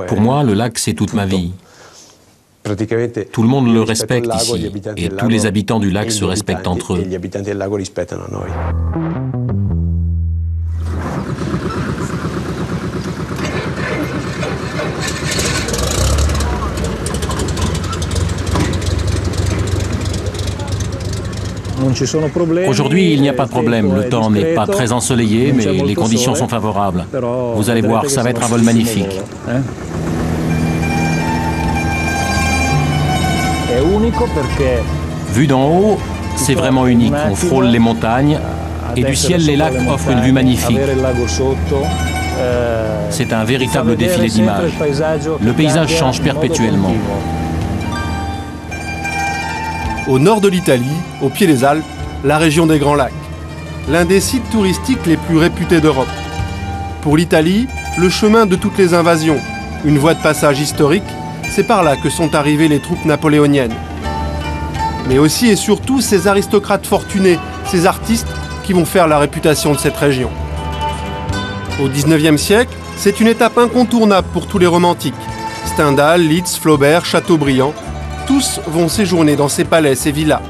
Pour moi, le lac, c'est toute ma vie. Tout le monde le respecte ici, et tous les habitants du lac se respectent entre eux. Aujourd'hui, il n'y a pas de problème. Le temps n'est pas très ensoleillé, mais les conditions sont favorables. Vous allez voir, ça va être un vol magnifique. Vu d'en haut, c'est vraiment unique. On frôle les montagnes et du ciel, les lacs offrent une vue magnifique. C'est un véritable défilé d'images. Le paysage change perpétuellement. Au nord de l'Italie, au pied des Alpes, la région des Grands Lacs. L'un des sites touristiques les plus réputés d'Europe. Pour l'Italie, le chemin de toutes les invasions, une voie de passage historique, c'est par là que sont arrivées les troupes napoléoniennes. Mais aussi et surtout ces aristocrates fortunés, ces artistes qui vont faire la réputation de cette région. Au XIXe siècle, c'est une étape incontournable pour tous les romantiques. Stendhal, Liszt, Flaubert, Chateaubriand, tous vont séjourner dans ces palais, ces villas.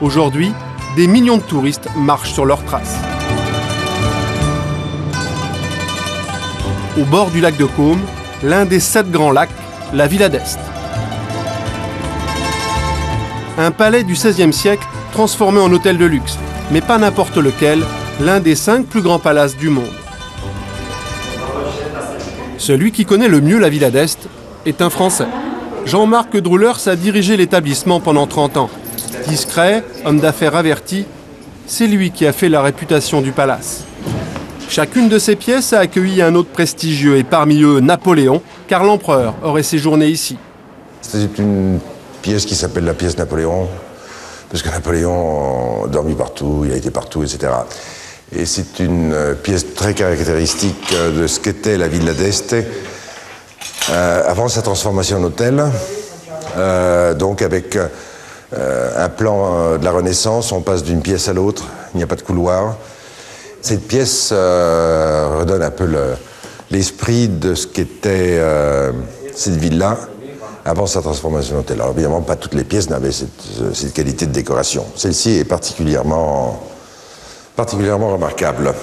Aujourd'hui, des millions de touristes marchent sur leurs traces. Au bord du lac de Côme, l'un des 7 grands lacs, la Villa d'Este. Un palais du XVIe siècle transformé en hôtel de luxe, mais pas n'importe lequel, l'un des 5 plus grands palaces du monde. Celui qui connaît le mieux la Villa d'Este est un Français. Jean-Marc Droulers a dirigé l'établissement pendant 30 ans. Discret, homme d'affaires averti, c'est lui qui a fait la réputation du palace. Chacune de ces pièces a accueilli un hôte prestigieux, et parmi eux Napoléon, car l'empereur aurait séjourné ici. C'est une pièce qui s'appelle la pièce Napoléon, parce que Napoléon a dormi partout, il a été partout, etc. Et c'est une pièce très caractéristique de ce qu'était la Villa d'Este avant sa transformation en hôtel, donc avec un plan de la Renaissance, on passe d'une pièce à l'autre, il n'y a pas de couloir. Cette pièce redonne un peu l'esprit de ce qu'était cette ville-là avant sa transformation en hôtel. Alors évidemment, pas toutes les pièces n'avaient cette qualité de décoration. Celle-ci est particulièrement remarquable.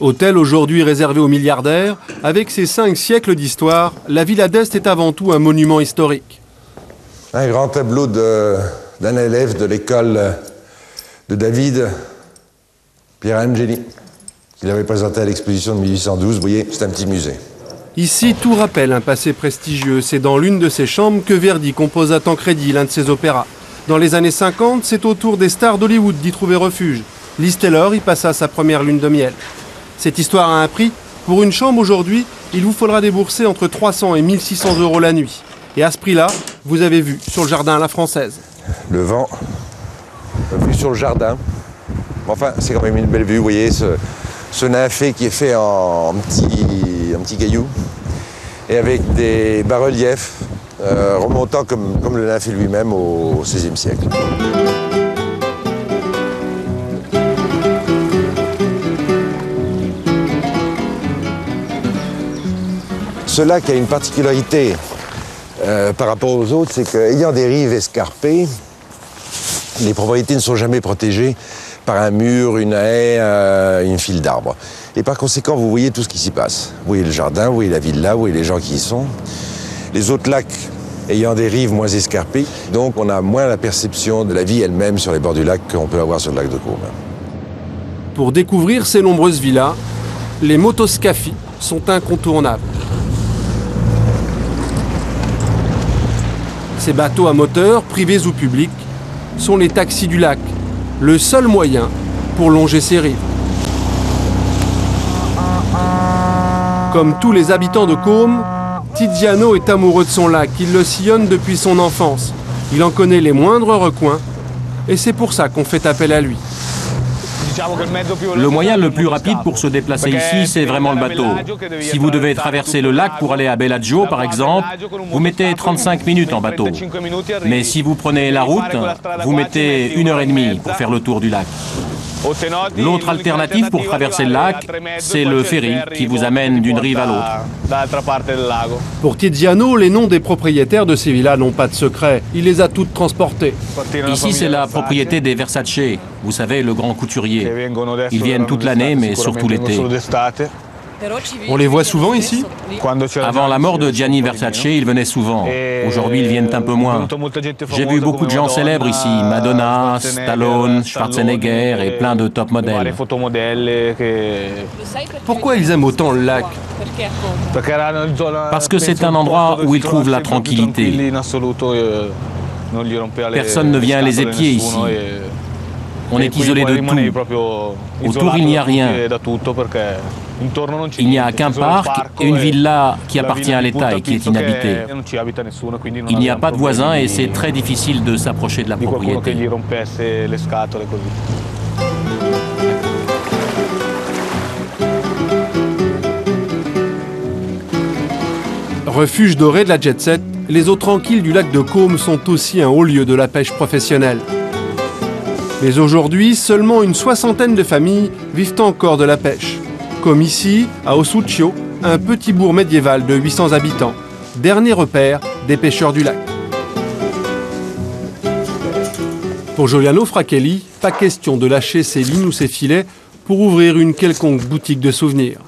Hôtel aujourd'hui réservé aux milliardaires, avec ses 5 siècles d'histoire, la Villa d'Este est avant tout un monument historique. Un grand tableau d'un élève de l'école de David Pierangeli, qu'il avait présenté à l'exposition de 1812. Vous voyez, c'est un petit musée. Ici, tout rappelle un passé prestigieux. C'est dans l'une de ces chambres que Verdi composa Tancredi, l'un de ses opéras. Dans les années 50, c'est au tour des stars d'Hollywood d'y trouver refuge. Liz Taylor y passa sa première lune de miel. Cette histoire a un prix. Pour une chambre aujourd'hui, il vous faudra débourser entre 300 et 1600 € la nuit. Et à ce prix-là, vous avez vu sur le jardin à la française. Le vent, vue sur le jardin. Enfin, c'est quand même une belle vue, vous voyez, ce nymphé qui est fait en petits cailloux et avec des bas-reliefs remontant comme le nymphé lui-même au XVIe siècle. Ce lac a une particularité par rapport aux autres, c'est qu'ayant des rives escarpées, les propriétés ne sont jamais protégées par un mur, une haie, une file d'arbres. Et par conséquent, vous voyez tout ce qui s'y passe. Vous voyez le jardin, vous voyez la villa, vous voyez les gens qui y sont. Les autres lacs ayant des rives moins escarpées, donc on a moins la perception de la vie elle-même sur les bords du lac qu'on peut avoir sur le lac de Côme. Pour découvrir ces nombreuses villas, les motoscafis sont incontournables. Ces bateaux à moteur, privés ou publics, sont les taxis du lac, le seul moyen pour longer ses rives. Comme tous les habitants de Côme, Tiziano est amoureux de son lac, il le sillonne depuis son enfance. Il en connaît les moindres recoins et c'est pour ça qu'on fait appel à lui. Le moyen le plus rapide pour se déplacer ici, c'est vraiment le bateau. Si vous devez traverser le lac pour aller à Bellagio, par exemple, vous mettez 35 minutes en bateau. Mais si vous prenez la route, vous mettez 1h30 pour faire le tour du lac. L'autre alternative pour traverser le lac, c'est le ferry qui vous amène d'une rive à l'autre. Pour Tiziano, les noms des propriétaires de ces villas n'ont pas de secret. Il les a toutes transportées. Ici, c'est la propriété des Versace, vous savez, le grand couturier. Ils viennent toute l'année, mais surtout l'été. On les voit souvent ici? Avant la mort de Gianni Versace, ils venaient souvent. Aujourd'hui, ils viennent un peu moins. J'ai vu beaucoup de gens célèbres ici, Madonna, Stallone, Schwarzenegger et plein de top modèles. Pourquoi ils aiment autant le lac? Parce que c'est un endroit où ils trouvent la tranquillité. Personne ne vient les épier ici. On est isolé de tout. Autour, il n'y a rien. Il n'y a qu'un parc et une villa qui appartient à l'État et qui est inhabitée. Il n'y a pas de voisins et c'est très difficile de s'approcher de la propriété. Refuge doré de la jet-set, les eaux tranquilles du lac de Caume sont aussi un haut lieu de la pêche professionnelle. Mais aujourd'hui, seulement une soixantaine de familles vivent encore de la pêche. Comme ici, à Osuccio, un petit bourg médiéval de 800 habitants, dernier repère des pêcheurs du lac. Pour Giuliano Frachelli, pas question de lâcher ses lignes ou ses filets pour ouvrir une quelconque boutique de souvenirs.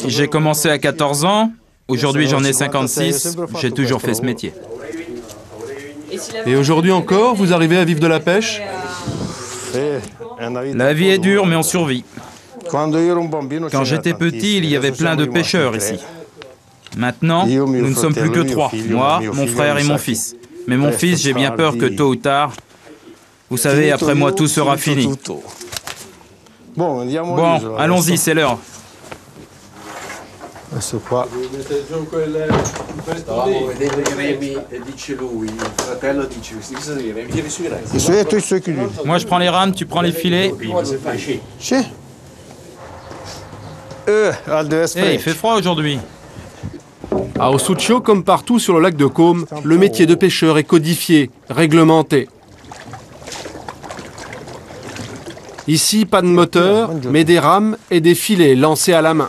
J'ai commencé à 14 ans, aujourd'hui j'en ai 56, j'ai toujours fait ce métier. Et aujourd'hui encore, vous arrivez à vivre de la pêche? La vie est dure, mais on survit. Quand j'étais petit, il y avait plein de pêcheurs ici. Maintenant, nous ne sommes plus que 3, moi, mon frère et mon fils. Mais mon fils, j'ai bien peur que tôt ou tard, vous savez, après moi, tout sera fini. Bon, allons-y, c'est l'heure. Moi, je prends les rames, tu prends les filets. Hey, il fait froid aujourd'hui. À Osuccio, comme partout sur le lac de Caume, le métier de pêcheur est codifié, réglementé. Ici, pas de moteur, mais des rames et des filets lancés à la main.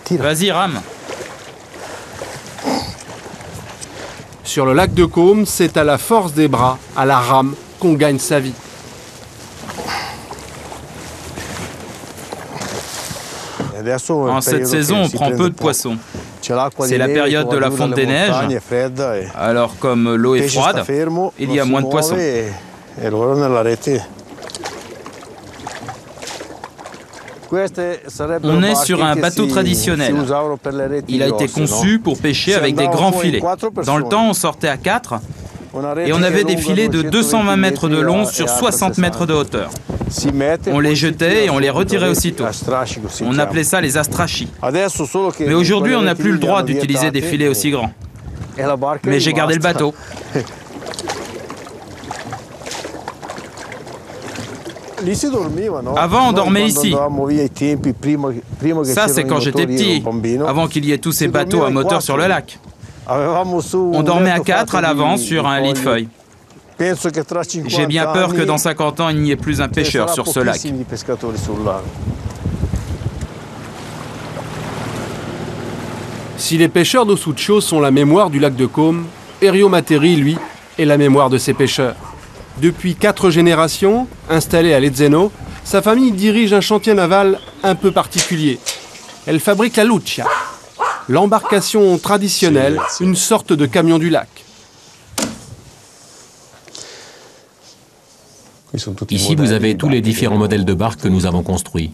Vas-y, rame. Sur le lac de Caume, c'est à la force des bras, à la rame, qu'on gagne sa vie. En cette saison, on prend peu de poissons. C'est la période de la fonte des neiges. Alors, comme l'eau est froide, il y a moins de poissons. On est sur un bateau traditionnel. Il a été conçu pour pêcher avec des grands filets. Dans le temps, on sortait à 4 et on avait des filets de 220 mètres de long sur 60 mètres de hauteur. On les jetait et on les retirait aussitôt. On appelait ça les astrachis. Mais aujourd'hui, on n'a plus le droit d'utiliser des filets aussi grands. Mais j'ai gardé le bateau. Avant, on dormait ici. Ça, c'est quand j'étais petit, avant qu'il y ait tous ces bateaux à moteur sur le lac. On dormait à 4 à l'avant sur un lit de feuilles. J'ai bien peur que dans 50 ans, il n'y ait plus un pêcheur sur ce lac. Si les pêcheurs d'Osuccio sont la mémoire du lac de Caume, Erio Materi, lui, est la mémoire de ses pêcheurs. Depuis 4 générations, installé à Lezzeno, sa famille dirige un chantier naval un peu particulier. Elle fabrique la Lucia, l'embarcation traditionnelle, une sorte de camion du lac. Ici, vous avez tous les différents modèles de barques que nous avons construits.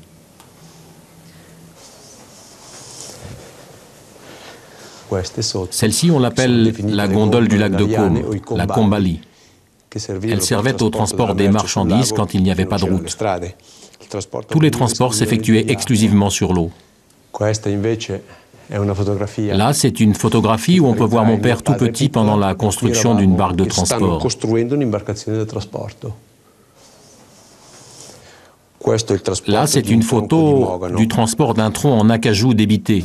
Celle-ci, on l'appelle la gondole du lac de Caume, la Combali. Elle servait au transport des marchandises quand il n'y avait pas de route. Tous les transports s'effectuaient exclusivement sur l'eau. Là, c'est une photographie où on peut voir mon père tout petit pendant la construction d'une barque de transport. Là, c'est une photo du transport d'un tronc en acajou débité.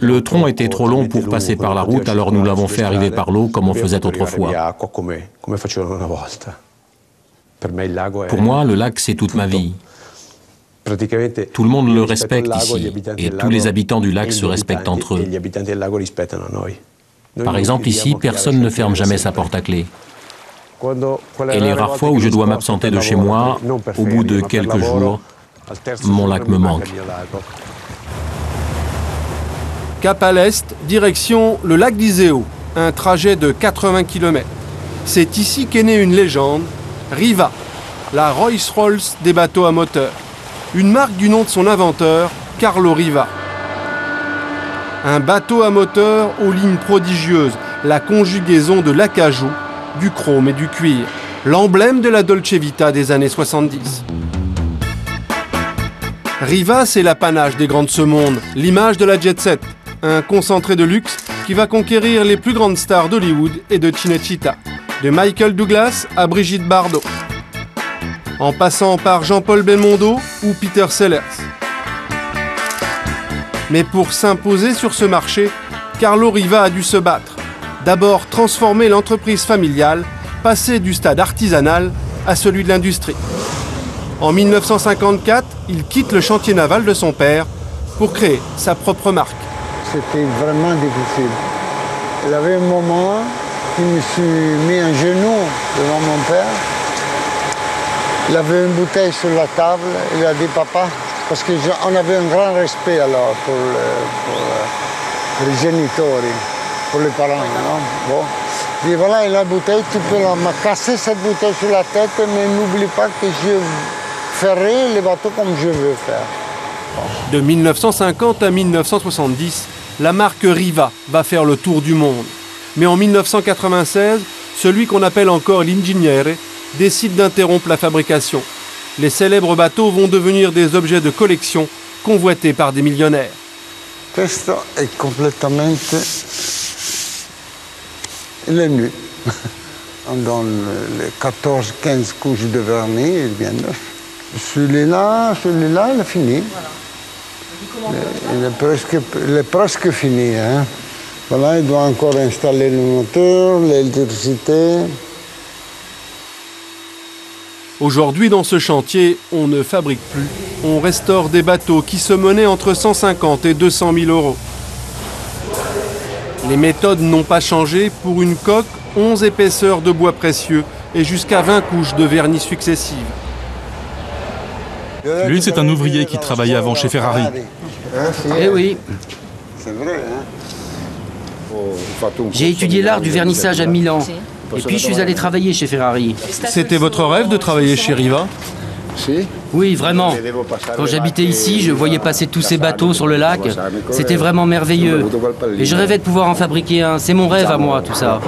Le tronc était trop long pour passer par la route, alors nous l'avons fait arriver par l'eau comme on faisait autrefois. Pour moi, le lac, c'est toute ma vie. Tout le monde le respecte ici, et tous les habitants du lac se respectent entre eux. Par exemple, ici, personne ne ferme jamais sa porte à clé. Et les rares fois où je dois m'absenter de chez moi, au bout de quelques jours, mon lac me manque. Cap à l'est, direction le lac d'Iseo, un trajet de 80 km. C'est ici qu'est née une légende, Riva, la Rolls-Royce des bateaux à moteur. Une marque du nom de son inventeur, Carlo Riva. Un bateau à moteur aux lignes prodigieuses, la conjugaison de l'acajou, du chrome et du cuir, l'emblème de la Dolce Vita des années 70. Riva, c'est l'apanage des grands de ce monde, l'image de la jet set, un concentré de luxe qui va conquérir les plus grandes stars d'Hollywood et de Cinecittà, de Michael Douglas à Brigitte Bardot, en passant par Jean-Paul Belmondo ou Peter Sellers. Mais pour s'imposer sur ce marché, Carlo Riva a dû se battre. D'abord transformer l'entreprise familiale, passer du stade artisanal à celui de l'industrie. En 1954, il quitte le chantier naval de son père pour créer sa propre marque. C'était vraiment difficile. Il y avait un moment où je me suis mis à genoux devant mon père. Il avait une bouteille sur la table, il a dit « Papa », parce qu'on avait un grand respect alors pour les géniteurs, pour les parents. Non? Bon. Il dit « Voilà, il a la bouteille, tu peux me casser cette bouteille sur la tête, mais n'oublie pas que je ferai les bateaux comme je veux faire. » De 1950 à 1970, la marque Riva va faire le tour du monde. Mais en 1996, celui qu'on appelle encore l'ingénieur décide d'interrompre la fabrication. Les célèbres bateaux vont devenir des objets de collection convoités par des millionnaires. Questo è completamente... Il est nu. On donne les 14-15 couches de vernis, il est bien neuf. Celui-là, il est fini. Il est presque fini. Hein. Voilà, il doit encore installer le moteur, l'électricité. Aujourd'hui, dans ce chantier, on ne fabrique plus. On restaure des bateaux qui se menaient entre 150 et 200 000 euros. Les méthodes n'ont pas changé. Pour une coque, 11 épaisseurs de bois précieux et jusqu'à 20 couches de vernis successives. Lui, c'est un ouvrier qui travaillait avant chez Ferrari. Eh oui. C'est vrai, hein? J'ai étudié l'art du vernissage à Milan. Et puis je suis allé travailler chez Ferrari. C'était votre rêve de travailler chez Riva? Oui, vraiment. Quand j'habitais ici, je voyais passer tous ces bateaux sur le lac. C'était vraiment merveilleux. Et je rêvais de pouvoir en fabriquer un. C'est mon rêve à moi, tout ça.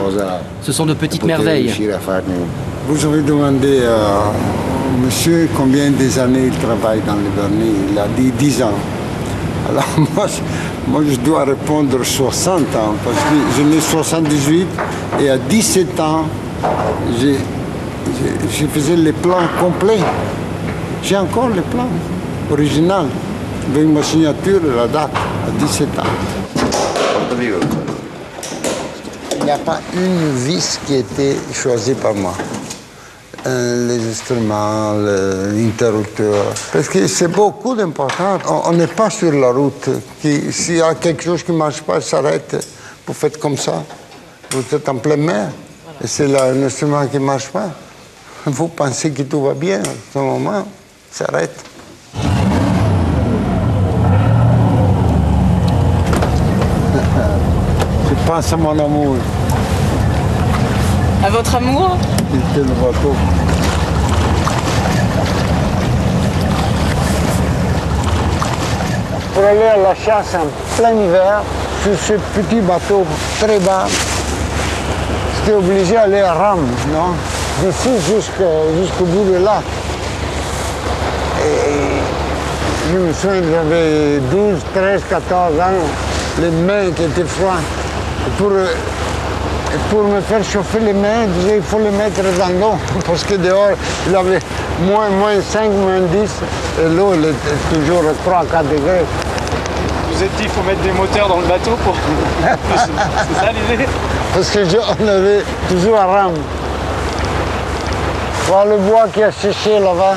Ce sont de petites merveilles. Vous avez demandé à monsieur combien des années il travaille dans le vernis. Il a dit 10 ans. Alors moi je dois répondre 60 ans, parce que je n'ai 78 et à 17 ans, je faisais les plans complets. J'ai encore les plans originaux, avec ma signature et la date, à 17 ans. Il n'y a pas une vis qui a été choisie par moi. Les instruments, l'interrupteur. Parce que c'est beaucoup d'important. On n'est pas sur la route. S'il y a quelque chose qui ne marche pas, s'arrête. Vous faites comme ça. Vous êtes en pleine mer. Et c'est un instrument qui ne marche pas. Vous pensez que tout va bien. À ce moment, s'arrête. Je pense à mon amour. À votre amour? C'était le bateau. Pour aller à la chasse en plein hiver, sur ce petit bateau très bas, j'étais obligé d'aller à rame, non? D'ici jusqu'au bout du lac. Et je me souviens, j'avais 12, 13, 14 ans, les mains qui étaient froides. Pour me faire chauffer les mains, il faut les mettre dans l'eau, parce que dehors, il avait moins 5, moins 10, et l'eau, elle était toujours 3 à 4 degrés. Vous êtes dit qu'il faut mettre des moteurs dans le bateau pour... C'est ça l'idée? Parce qu'on avait toujours à rame. Voir le bois qui a séché là-bas.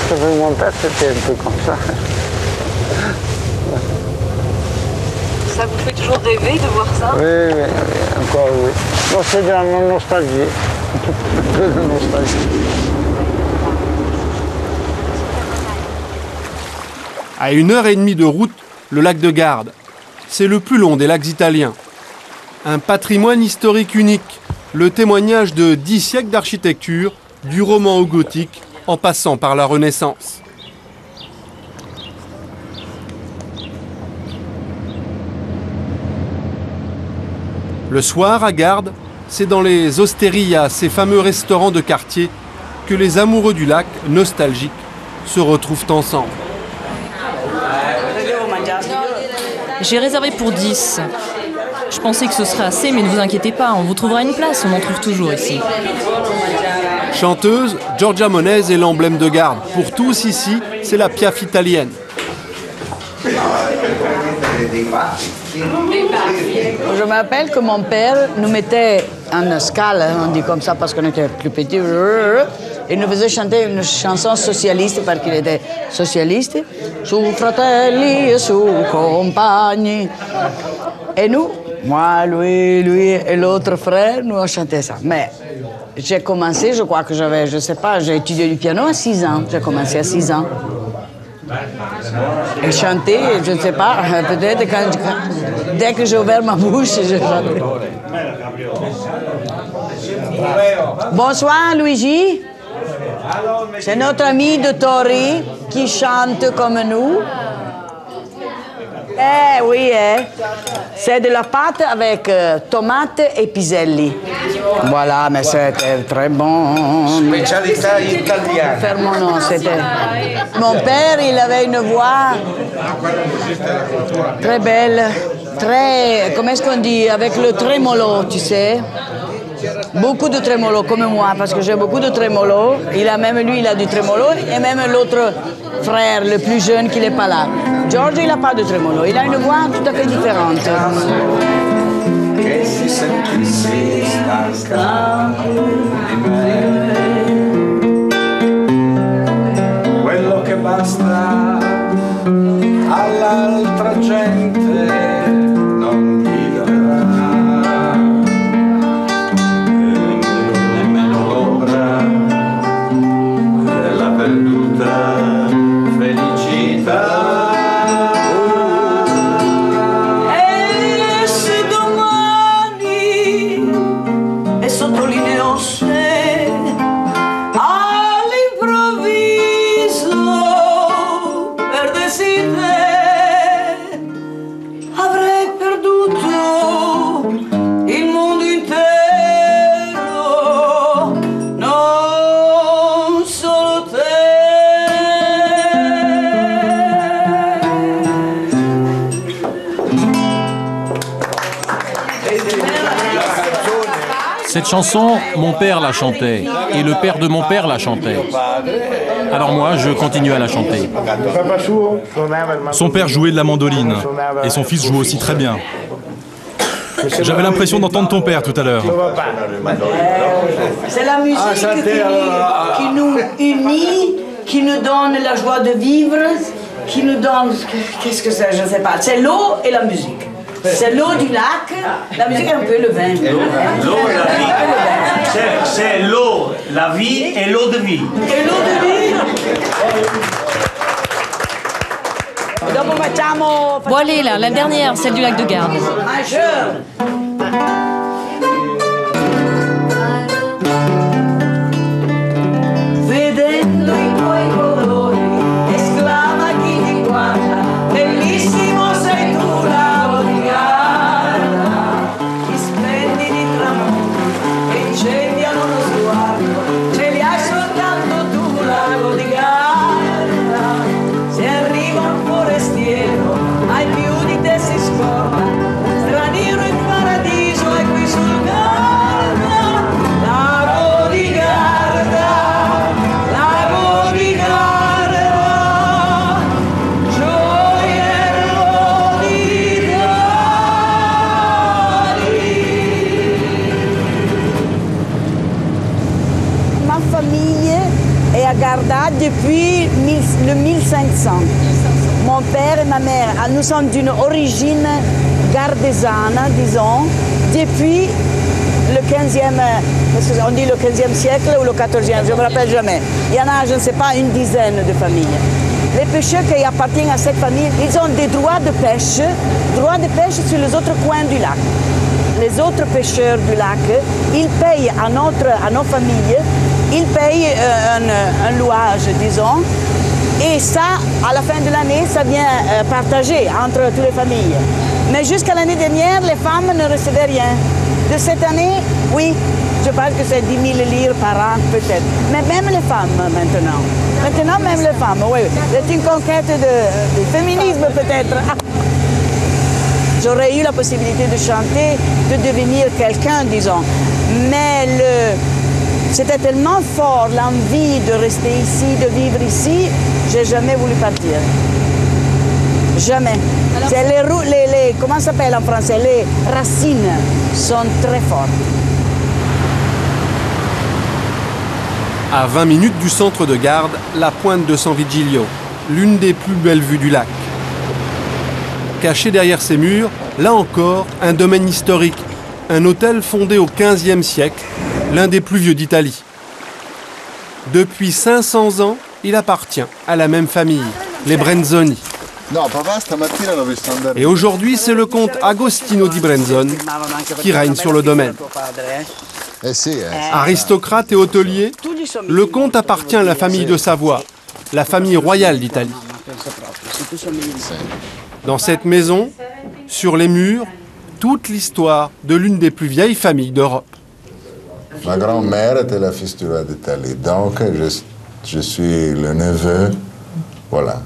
Parce que mon père, c'était un peu comme ça. Ça vous fait toujours rêver de voir ça? Oui, encore oui. Non, c'est de la nostalgie. Un peu de nostalgie. À 1h30 de route, le lac de Garde. C'est le plus long des lacs italiens. Un patrimoine historique unique, le témoignage de 10 siècles d'architecture, du roman au gothique, en passant par la Renaissance. Le soir, à Garde, c'est dans les osterias, ces fameux restaurants de quartier, que les amoureux du lac, nostalgiques, se retrouvent ensemble. J'ai réservé pour 10. Je pensais que ce serait assez, mais ne vous inquiétez pas, on vous trouvera une place, on en trouve toujours ici. Chanteuse, Giorgia Monese est l'emblème de Garde. Pour tous ici, c'est la Piaf italienne. Je me rappelle que mon père nous mettait en scale, on dit comme ça parce qu'on était plus petits, et nous faisait chanter une chanson socialiste parce qu'il était socialiste. Su fratelli e su compagni. Et nous, moi, lui et l'autre frère, nous on chantait ça. Mais j'ai commencé, je crois que j'avais, je sais pas, j'ai étudié du piano à 6 ans. J'ai commencé à 6 ans. Et chanter, je ne sais pas, peut-être dès que j'ai ouvert ma bouche, je chantais. Bonsoir Luigi, c'est notre ami de Tori qui chante comme nous. Eh oui, c'est de la pâte avec tomates et piselli. Voilà, mais c'était très bon. Spécialité italienne. Fermo, c'était... Mon père, il avait une voix très belle, très... Comment est-ce qu'on dit? Avec le trémolo, tu sais. Beaucoup de trémolo, comme moi, parce que j'ai beaucoup de trémolo. Lui, il a du trémolo, et même l'autre frère, le plus jeune, qui n'est pas là. Giorgio, il n'a pas de trémolo, il a une voix tout à fait différente. Che si sentissi stanca di me, quello che basta all'altra gente non ti darà nemmeno l'ombra della perduta felicità. Cette chanson, mon père la chantait, et le père de mon père la chantait. Alors moi, je continue à la chanter. Son père jouait de la mandoline, et son fils joue aussi très bien. J'avais l'impression d'entendre ton père tout à l'heure. C'est la musique qui nous unit, qui nous donne la joie de vivre, qui nous donne... Qu'est-ce que c'est? Je ne sais pas. C'est l'eau et la musique. C'est l'eau du lac, la musique est un peu le vin. L'eau, la vie. C'est l'eau, la vie et l'eau de vie. Et l'eau de vie. Bon allez là, la dernière, celle du lac de Garde. Vedendo i tuoi colori, esclama chi ti guarda, bellissimo sei tu lago di Garda, gli splendidi tramonti che incendiano lo sguardo, ce li hai soltanto tu lago di Garda, se arriva un forestiero, ai più di te si scorda, straniero in paradiso e famille est à Garda depuis le 1500. Mon père et ma mère, nous sommes d'une origine gardesane, disons, depuis le 15e, on dit le 15e siècle ou le 14e, je ne me rappelle jamais. Il y en a, je ne sais pas, une dizaine de familles. Les pêcheurs qui appartiennent à cette famille, ils ont des droits de pêche sur les autres coins du lac. Les autres pêcheurs du lac, ils payent à nos familles, ils payent un louage, disons, et ça, à la fin de l'année, ça vient partagé entre toutes les familles. Mais jusqu'à l'année dernière, les femmes ne recevaient rien. De cette année, oui, je pense que c'est 10 000 lire par an peut-être. Mais même les femmes maintenant. Maintenant, même les femmes, oui. C'est une conquête de féminisme peut-être. J'aurais eu la possibilité de chanter, de devenir quelqu'un, disons. Mais c'était tellement fort l'envie de rester ici, de vivre ici, j'ai jamais voulu partir. Jamais. Comment ça s'appelle en français? Les racines sont très fortes. À 20 minutes du centre de garde, la pointe de San Vigilio, l'une des plus belles vues du lac. Caché derrière ces murs, là encore, un domaine historique, un hôtel fondé au XVe siècle, l'un des plus vieux d'Italie. Depuis 500 ans, il appartient à la même famille, les Brenzoni. Et aujourd'hui, c'est le comte Agostino di Brenzone qui règne sur le domaine. Aristocrate et hôtelier, le comte appartient à la famille de Savoie, la famille royale d'Italie. Dans cette maison, sur les murs, toute l'histoire de l'une des plus vieilles familles d'Europe. Ma grand-mère était la fille du roi d'Italie, donc je suis le neveu, voilà.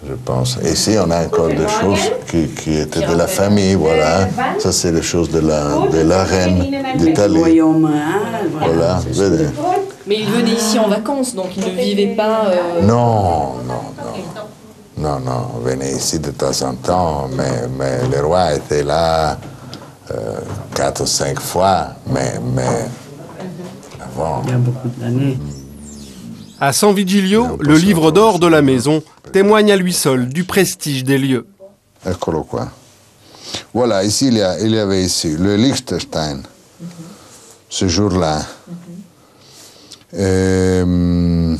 Je pense. Ici, on a encore des choses qui étaient de la famille, voilà. Ça, c'est les choses de la reine d'Italie. Voilà, mais il venait ici en vacances, donc il ne vivait pas... Non, on venait ici de temps en temps, mais le roi était là 4 ou 5 fois, mais avant... Il y a beaucoup d'années. À San Vigilio, le livre d'or de la maison témoigne à lui seul du prestige des lieux. Eccolo qua. Voilà, ici, il y avait ici le Liechtenstein, ce jour-là. Le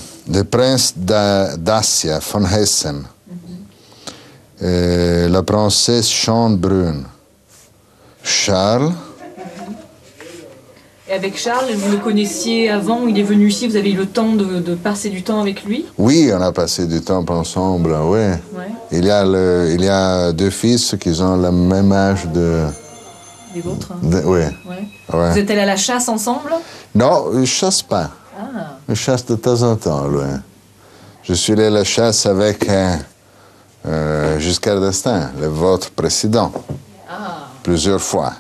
prince d'Assia, von Hessen. La princesse Schönbrunn. Charles. Et avec Charles, vous le connaissiez avant, il est venu ici, vous avez eu le temps de passer du temps avec lui? Oui, on a passé du temps ensemble, oui. Ouais. Il y a 2 fils qui ont le même âge de... Des vôtres? Oui. Ouais. Ouais. Vous êtes allés à la chasse ensemble? Non, je ne chasse pas. Ah. Je chasse de temps en temps, oui. Je suis allé à la chasse avec Giscard d'Estaing, le vôtre précédent, plusieurs fois.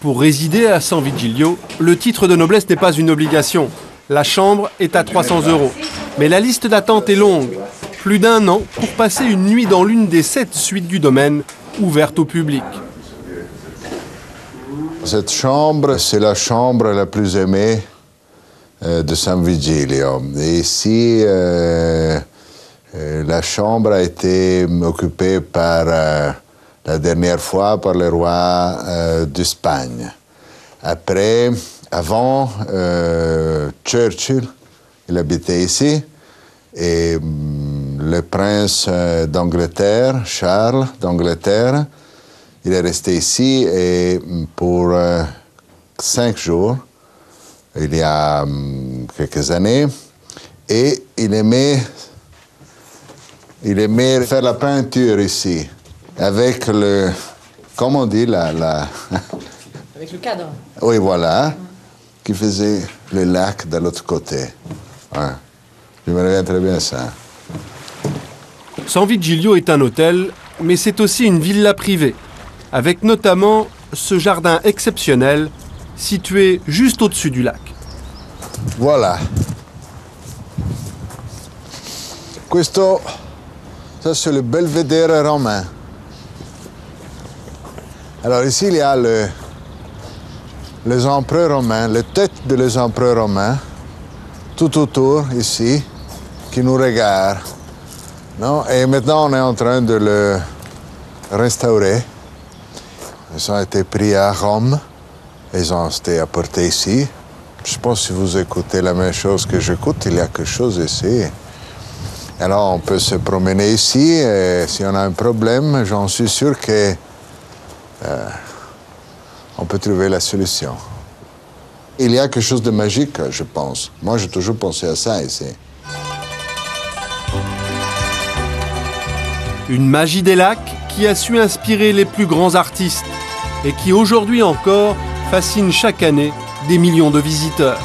Pour résider à San Vigilio, le titre de noblesse n'est pas une obligation. La chambre est à 300 €. Mais la liste d'attente est longue. Plus d'1 an pour passer une nuit dans l'une des 7 suites du domaine, ouvertes au public. Cette chambre, c'est la chambre la plus aimée de San Vigilio. Et ici, la chambre a été occupée par... la dernière fois par le roi d'Espagne. Avant, Churchill, il habitait ici, et le prince d'Angleterre, Charles d'Angleterre, il est resté ici et pour 5 jours, il y a quelques années, et il aimait faire la peinture ici. Avec le... Comment on dit Avec le cadre. Oui, voilà. Qui faisait le lac de l'autre côté. Ouais. Je me souviens très bien ça. San Vigilio est un hôtel, mais c'est aussi une villa privée, avec notamment ce jardin exceptionnel situé juste au-dessus du lac. Voilà. Ça, c'est le belvédère romain. Alors ici, il y a les empereurs romains, les têtes des empereurs romains, tout autour ici, qui nous regardent. Non? Et maintenant, on est en train de le restaurer. Ils ont été pris à Rome, ils ont été apportés ici. Je pense que si vous écoutez la même chose que j'écoute, il y a quelque chose ici. Alors, on peut se promener ici, et si on a un problème, j'en suis sûr que on peut trouver la solution. Il y a quelque chose de magique, je pense. Moi, j'ai toujours pensé à ça ici. Une magie des lacs qui a su inspirer les plus grands artistes et qui, aujourd'hui encore, fascine chaque année des millions de visiteurs.